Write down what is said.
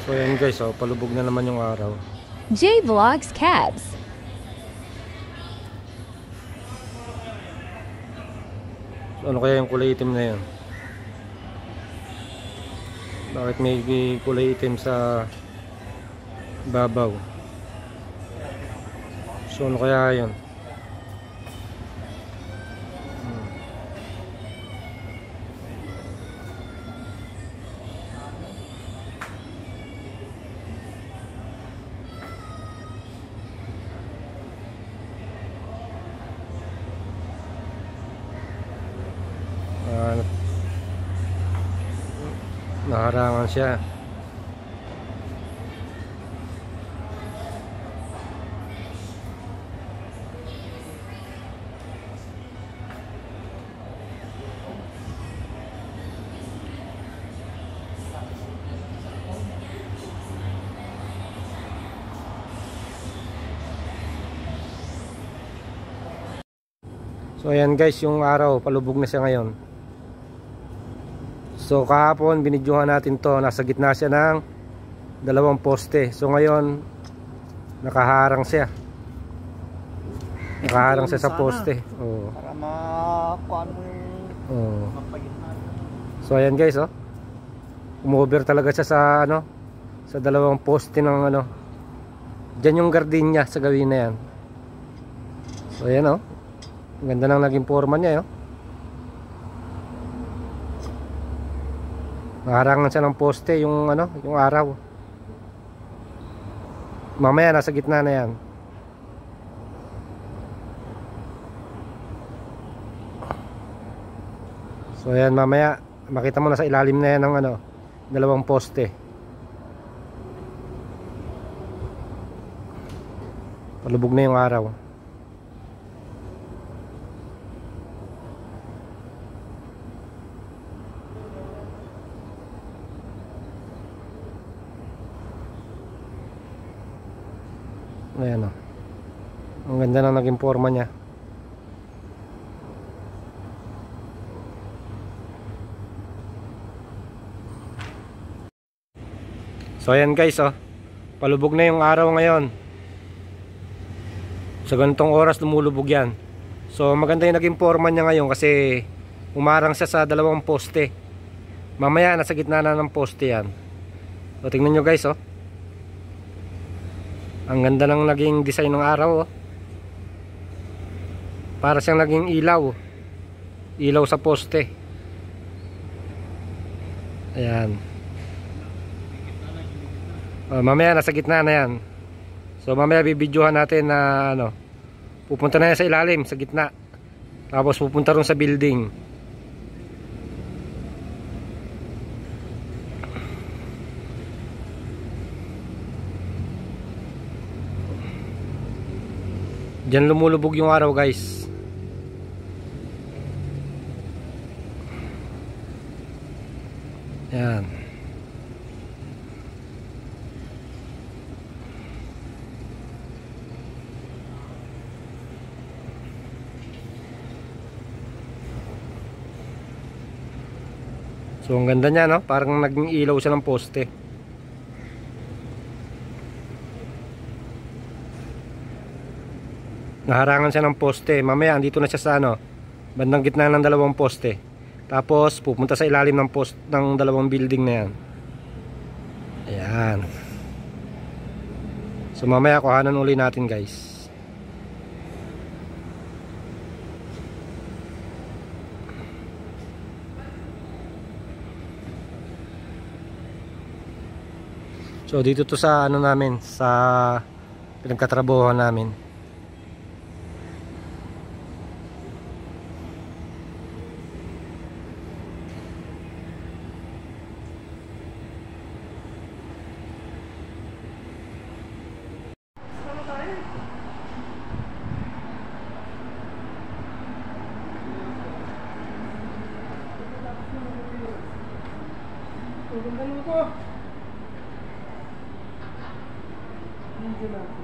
So ayan guys, oh, palubog na naman yung araw. J Vlogs Cabs. So, ano kaya yung kulay itim na yun? Bakit may kulay itim sa babaw? So ano kaya yun? Naharangan siya. So ayan guys, yung araw palubog na siya ngayon. So kahapon binidyohan natin to, nasa gitna siya ng dalawang poste. So ngayon nakaharang siya. Nakaharang siya sa poste. Oh. Para makuha mo yung mapagitna. So ayan guys, oh. Umover talaga siya sa ano, sa dalawang poste ng ano. Diyan yung gardenia sa gawin na yan. So ayan, oh. Ang ganda ng naging forma niya, oh. Maharangan siya ng poste yung ano, yung araw. Mamaya nasa gitna na yan. So ayan, mamaya makita mo na sa ilalim na yan ng ano, dalawang poste. Palubog na yung araw. Ayan, oh. Ang ganda na naging forma niya. So ayan guys, oh. Palubog na yung araw ngayon. Sa ganitong oras lumulubog yan. So maganda yung naging forma niya ngayon kasi umarang siya sa dalawang poste. Mamaya nasa gitna na ng poste yan. So tingnan nyo guys, oh. Ang ganda ng naging design ng araw, oh. Para siyang naging ilaw. Ilaw sa poste. Ayan. Mamaya nasa gitna na yan. So mamaya bibidyohan natin na ano, pupunta na yan sa ilalim, sa gitna. Tapos pupunta rin sa building. Diyan lumulubog yung araw guys. Yan. So ang ganda niya, no? Parang naging ilaw siya ng poste. Naharangan siya ng poste. Mamaya andito na siya sa ano, bandang gitna ng dalawang poste. Tapos pupunta sa ilalim ng post ng dalawang building na yan. Ayan. So mamaya kuhanan uli natin guys. So dito to sa ano namin, sa pinagkatrabahuhan namin. Medyo lang.